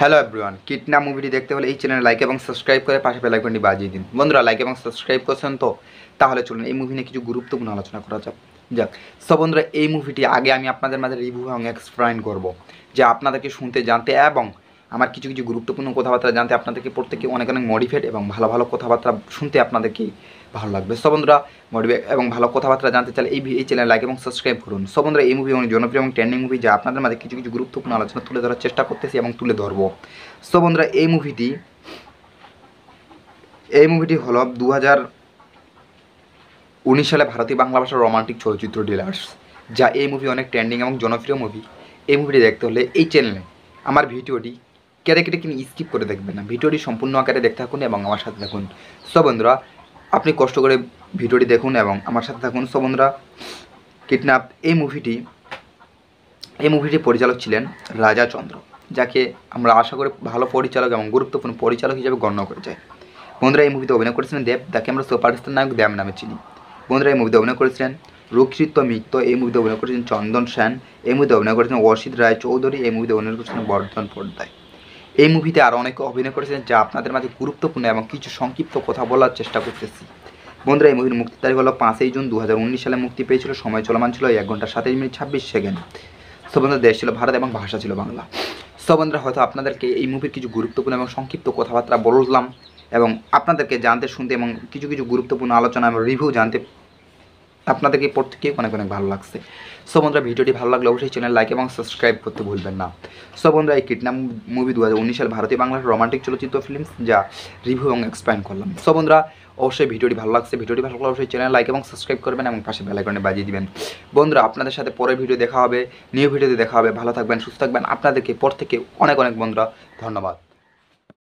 Hello everyone, kidnap মুভিটি দেখতে হলে এই চ্যানেলে লাইক এবং সাবস্ক্রাইব করে পাশে বেল আইকনটি বাজিয়ে দিন। বন্ধুরা, লাইক এবং সাবস্ক্রাইব করছেন তো? তাহলে চলুন এই মুভি নিয়ে কিছু গুরুত্বপূর্ণ আলোচনা করা যাক। সো বন্ধুরা, এই মুভিটি আগে আমি আপনাদের মাঝে রিভিউ এবং এক্সপ্লেইন করব, যে আপনাদেরকে শুনতে জানতে এবং আমার কিছু কিছু গুরুত্বপূর্ণ কথাবার্তা জানতে আপনাদেরকে প্রত্যেকে অনেক অনেক মোটিভেট এবং ভালো ভালো কথাবার্তা শুনতে আপনাদেরকে ভালো লাগবে। সো বন্ধুরা, মোটিভেট এবং ভালো কথাবার্তা জানতে চাইলে এই চ্যানেল লাইক এবং সাবস্ক্রাইব করুন। সো বন্ধুরা, এই মুভি অনেক জনপ্রিয় এবং ট্রেন্ডিং মুভি, যা আপনাদের মাঝে কিছু কিছু গুরুত্বপূর্ণ আলোচনা তুলে ধরার চেষ্টা করতেছি এবং তুলে ধরবো। সো বন্ধুরা, এই মুভিটি হলো 2019 সালে ভারতীয় বাংলা ভাষার রোমান্টিক চলচ্চিত্র ডিলার্স, যা এই মুভি অনেক ট্রেন্ডিং এবং জনপ্রিয় মুভি। এই মুভিটি দেখতে হলে এই চ্যানেলে আমার ভিডিওটি কেটে কেটে কিনে স্কিপ করে দেখবেন না, ভিডিওটি সম্পূর্ণ আকারে দেখতে থাকুন এবং আমার সাথে থাকুন। সো বন্ধুরা, আপনি কষ্ট করে ভিডিওটি দেখুন এবং আমার সাথে থাকুন। সো বন্ধুরা, কিডন্যাপ এই মুভিটি পরিচালক ছিলেন রাজা চন্দ্র, যাকে আমরা আশা করি ভালো পরিচালক এবং গুরুত্বপূর্ণ পরিচালক হিসেবে গণ্য করে যাই। বন্ধুরা, এই মুভিতে অভিনয় করেছিলেন দেব, যাকে আমরা সুপারস্টার নায়ক দেব নামে চিনি। বন্ধুরা, এই মুভিতে অভিনয় করেছিলেন রক্ষিত মিত্র, এই মুভিতে অভিনয় করেছেন চন্দন সেন, এই মুভিতে অভিনয় করেছেন অসিত রায় চৌধুরী, এই মুভিতে অভিনয় করেছেন বর্ধন পর্দায়। এই মুভিতে আরও অনেকে অভিনয় করেছেন, যা আপনাদের মাঝে গুরুত্বপূর্ণ এবং কিছু সংক্ষিপ্ত কথা বলার চেষ্টা করতেছি। বন্ধুরা, এই মুভির মুক্তির তারিখ হলো 5 জুন 2019 সালে মুক্তি পেয়েছিল। সময় চলমান ছিল 1 ঘন্টা 27 মিনিট 26 সেকেন্ড। সো বন্ধুরা, দেশ ছিল ভারত এবং ভাষা ছিল বাংলা। সো বন্ধুরা, হয়তো আপনাদেরকে এই মুভির কিছু গুরুত্বপূর্ণ এবং সংক্ষিপ্ত কথাবার্তা বললাম এবং আপনাদেরকে জানতে শুনতে এবং কিছু কিছু গুরুত্বপূর্ণ আলোচনা এবং রিভিউ জানতে আপনাদেরকে প্রত্যেকে অনেক অনেক ভালো লাগছে। সো বন্ধুরা, ভিডিওটি ভালো লাগলে অবশ্যই চ্যানেল লাইক এবং সাবস্ক্রাইব করতে ভুলবেন না। সো বন্ধুরা, এই কিডন্যাপ মুভি 2019 সালে ভারতীয় বাংলার রোমান্টিক চলচ্চিত্র ফিল্ম, যা রিভিউ এবং এক্সপ্লেইন করলাম। সো বন্ধুরা, অবশ্যই ভিডিওটি ভালো লাগছে, ভিডিওটি ভালো লাগলে অবশ্যই চ্যানেল লাইক এবং সাবস্ক্রাইব করবেন এবং পাশে বেল আইকনে বাজিয়ে দিবেন। বন্ধুরা, আপনাদের সাথে পরের ভিডিও দেখা হবে, নিউ ভিডিওতে দেখা হবে। ভালো থাকবেন, সুস্থ থাকবেন। আপনাদেরকে প্রত্যেকে অনেক অনেক বন্ধুরা ধন্যবাদ।